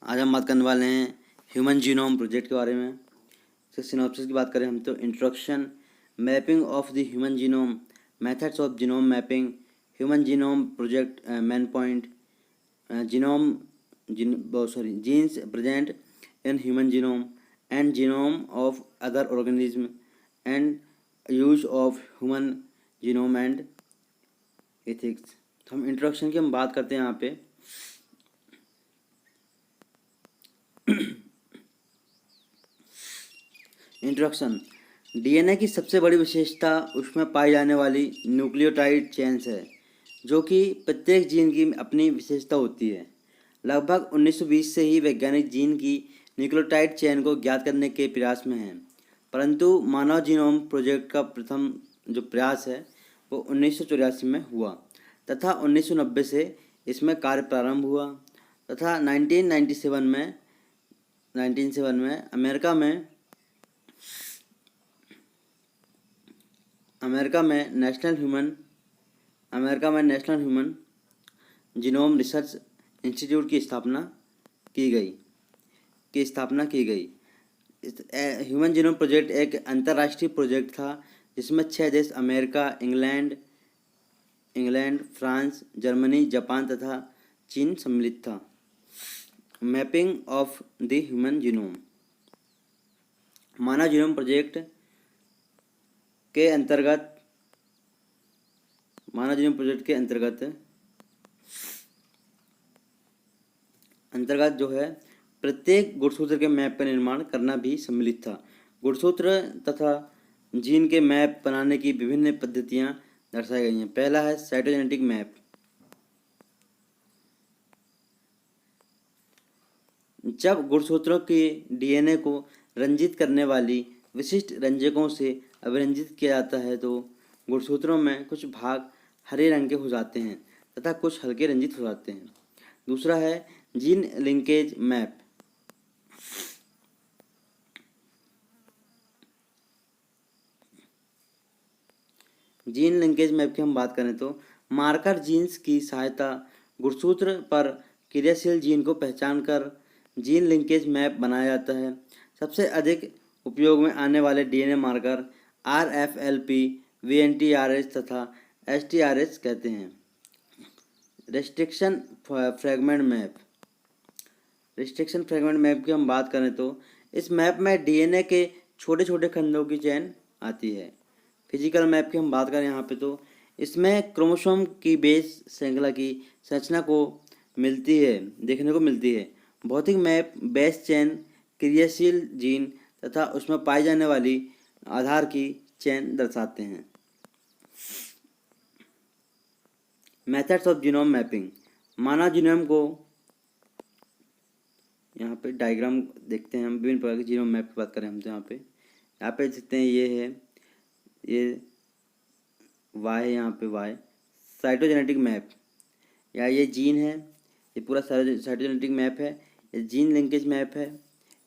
आज हम बात करने वाले हैं ह्यूमन जीनोम प्रोजेक्ट के बारे में। इसके सिनॉप्सिस की बात करें हम तो introduction, mapping of the human genome, methods of genome mapping, human genome project main point, genome genes present in human genome and genome of other organism and use of human genome and ethics. तो हम introduction की बात करते हैं यहाँ पे। Introduction. DNA की सबसे बड़ी विशेषता उसमें पाई जाने वाली न्यूक्लियोटाइड चेन्स है, जो कि प्रत्येक जीन की अपनी विशेषता होती है। लगभग 1920 से ही वैज्ञानिक जीन की न्यूक्लियोटाइड चेन को ज्ञात करने के प्रयास में हैं, परंतु मानव जीनोम प्रोजेक्ट का प्रथम जो प्रयास है वो 1984 में हुआ तथा 1990 से इसमें कार्य प्रारंभ हुआ तथा 1997 में अमेरिका में national human genome research institute की स्थापना की गई। ह्यूमन जीनोम प्रोजेक्ट एक अंतर्राष्ट्रीय प्रोजेक्ट था जिसमें 6 देश America, England, France, Germany, Japan तथा चीन सम्मिलित था। Mapping of the human genome. Manav genome project के अंतर्गत जो है प्रत्येक गुणसूत्र के मैप का निर्माण करना भी सम्मिलित था। गुणसूत्र तथा जीन के मैप बनाने की विभिन्न पद्धतियां दर्शाई गई हैं। पहला है साइटोजेनेटिक मैप। जब गुणसूत्रों के डीएनए को रंजित करने वाली विशिष्ट रंजकों से अभिरंजित किया जाता है तो गुणसूत्रों में कुछ भाग हरे रंग के हो जाते हैं तथा कुछ हल्के रंजित हो जाते हैं। दूसरा है gene linkage map. Gene linkage map की हम बात करें तो मार्कर जीन्स की सहायता गुणसूत्र पर क्रियाशील जीन को पहचान कर जीन लिंकेज मैप बनाया जाता है। सबसे अधिक उपयोग में आने वाले डीएनए मार्कर RFLP, VNTRH तथा STRH कहते हैं। रिस्ट्रिक्शन फ्रैगमेंट मैप की हम बात करें तो इस मैप में डीएनए के छोटे छोटे खंडों की चेन आती है। फिजिकल मैप की हम बात करें यहाँ पे तो इसमें क्रोमोसोम की बेस श्रृंखला की संरचना को देखने को मिलती है। भौतिक मैप बेस चेन, क्रियाशील जीन तथा उसमें पाई जाने वाली आधार की चेन दर्शाते हैं। Methods of genome mapping. Manav genome को यहाँ पे डायग्राम देखते हैं हम। विभिन्न प्रकार के जीनोम मैप की बात करें हम तो यहाँ पे देखते हैं ये वाई है, यहाँ पे वाई साइटोजेनेटिक मैप या ये जीन है, ये पूरा साइटोजेनेटिक मैप है। ये जीन लिंकेज मैप है,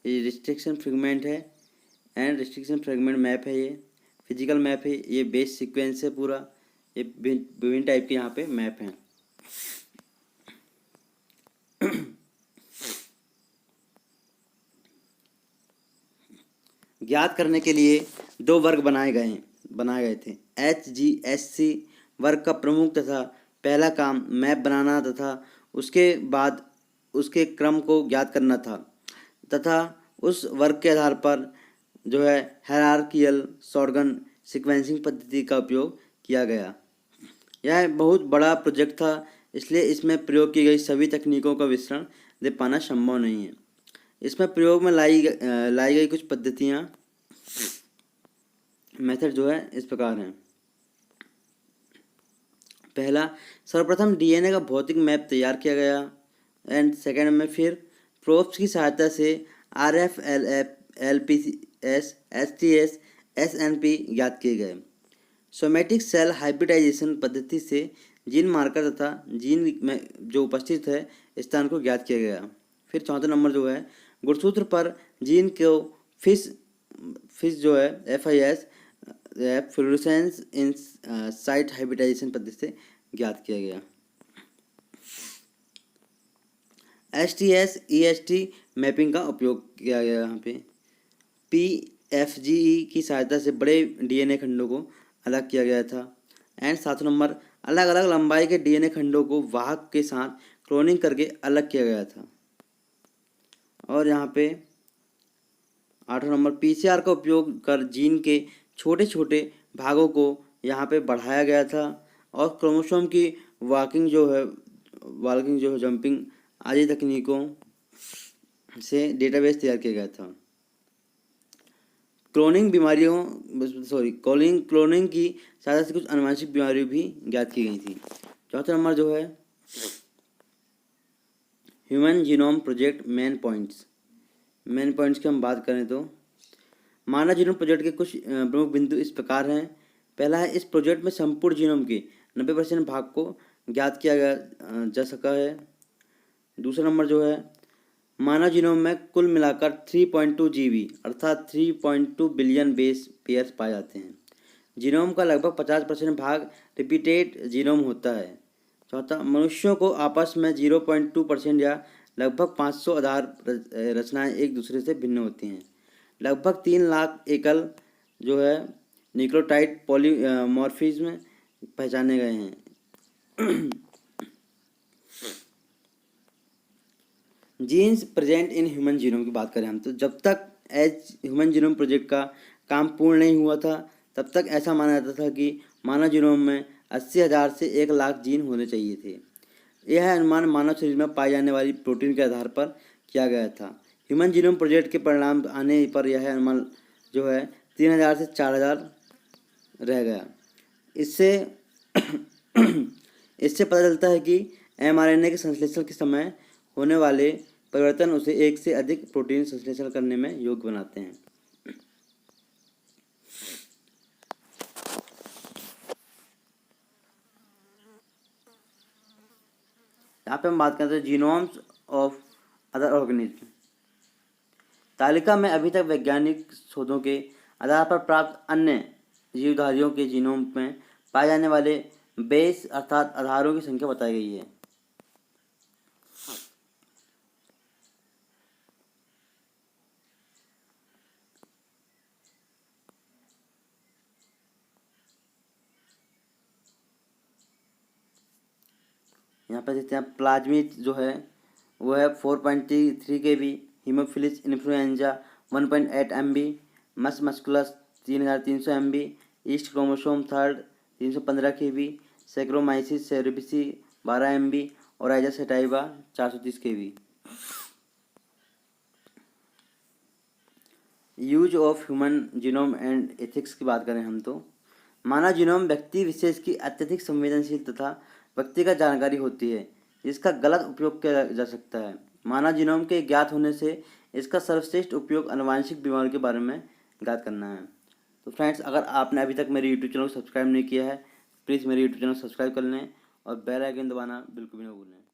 ये रिस्ट्रिक्शन फ्रेगमेंट है मैप है। ये फिजिकल मैप है, ये बेस सीक्वेंस है पूरा। ये विभिन्न टाइप के यहाँ पे मैप हैं। ज्ञात करने के लिए 2 वर्ग बनाए गए थे। HGSC वर्ग का प्रमुख तथा पहला काम मैप बनाना तथा उसके बाद उसके क्रम को ज्ञात करना था तथा उस वर्ग के आधार पर जो है हायरार्कियल शॉटगन सीक्वेंसिंग पद्धति का उपयोग किया गया। यह बहुत बड़ा प्रोजेक्ट था, इसलिए इसमें प्रयोग की गई सभी तकनीकों का विवरण दे पाना संभव नहीं है। इसमें प्रयोग में लाई गई कुछ पद्धतियाँ मेथड जो है इस प्रकार हैं। पहला, सर्वप्रथम डीएनए का भौतिक मैप तैयार किया गया एंड सेकेंड में फिर प्रोब्स की सहायता से RFLP, LPS, STS, SNP ज्ञात किए गए। सोमेटिक सेल हाइब्रिडाइजेशन पद्धति से जीन मार्कर तथा जीन में जो उपस्थित है स्थान को ज्ञात किया गया। फिर चौथा नंबर जो है गुणसूत्र पर जीन को फिश जो है FIS फ्लोरेसेंस इन साइट हाइब्रिडाइजेशन पद्धति से ज्ञात किया गया। STS-EST मैपिंग का उपयोग किया गया यहाँ पे। PFGE की सहायता से बड़े DNA खंडों को अलग किया गया था। एंड 7 नंबर, अलग अलग लंबाई के DNA खंडों को वाहक के साथ क्लोनिंग करके अलग किया गया था। और यहाँ पे 8 नंबर, PCR का उपयोग कर जीन के छोटे छोटे भागों को यहाँ पे बढ़ाया गया था और क्रोमोसोम की वाल्किंग जो है जंपिंग आदि तकनीकों से डेटाबेस तैयार किया गया था। क्लोनिंग की सहायता से कुछ आनुवंशिक बीमारियां भी ज्ञात की गई थी। 4 नंबर जो है human genome project main points की हम बात करें तो मानव जीनोम प्रोजेक्ट के कुछ प्रमुख बिंदु इस प्रकार हैं। पहला है, इस प्रोजेक्ट में संपूर्ण जीनोम के 90% भाग को ज्ञात किया जा सका है। दूसरा नंबर जो है मानव जीनोम में कुल मिलाकर 3.2 GB अर्थात 3.2 बिलियन बेस पेयर्स पाए जाते हैं। जीनोम का लगभग 50% भाग रिपीटेड जीनोम होता है। चौथा, मनुष्यों को आपस में 0.2% या लगभग 500 आधार रचनाएं एक दूसरे से भिन्न होती हैं। लगभग 3 लाख एकल जो है न्यूक्लियोटाइड पॉलीमॉर्फिज्म पहचाने गए हैं। Genes present in human genome की बात करें हम तो जब तक ह्यूमन जीनोम प्रोजेक्ट का काम पूर्ण नहीं हुआ था तब तक ऐसा माना जाता था कि मानव जीनोम में 80,000 से 1 लाख जीन होने चाहिए थे। यह अनुमान मानव शरीर में पाई जाने वाली प्रोटीन के आधार पर किया गया था। ह्यूमन जीनोम प्रोजेक्ट के परिणाम आने पर यह अनुमान जो है 3,000 से 4,000 रह गया। इससे पता चलता है कि mRNA के संश्लेषण के समय होने वाले परिवर्तन उसे एक से अधिक प्रोटीन संश्लेषण करने में योग्य बनाते हैं। यहाँ पे हम बात करते हैं जीनोम्स ऑफ अदर ऑर्गेनिज्म। तालिका में अभी तक वैज्ञानिक शोधों के आधार पर प्राप्त अन्य जीवधारियों के जीनोम में पाए जाने वाले बेस अर्थात आधारों की संख्या बताई गई है। यहाँ पर देखते हैं प्लाज्मिड जो है वो है 4.3 KB, Haemophilus influenzae 1.8 MB, musculus 3,300 MB, yeast chromosome third 315 KB, Saccharomyces cerevisiae 12 MB और Oryza sativa 430 KB। Use of human genome and ethics की बात करें हम तो मानव जीनोम व्यक्ति विशेष की अत्यधिक संवेदनशील तथा व्यक्तिगत जानकारी होती है जिसका गलत उपयोग किया जा सकता है। मानव जीनोम के ज्ञात होने से इसका सर्वश्रेष्ठ उपयोग आनुवंशिक बीमारियों के बारे में ज्ञात करना है। तो फ्रेंड्स, अगर आपने अभी तक मेरे यूट्यूब चैनल को सब्सक्राइब नहीं किया है प्लीज़ मेरे यूट्यूब चैनल को सब्सक्राइब कर लें और बेल आइकन दबाना बिल्कुल भी ना भूलें।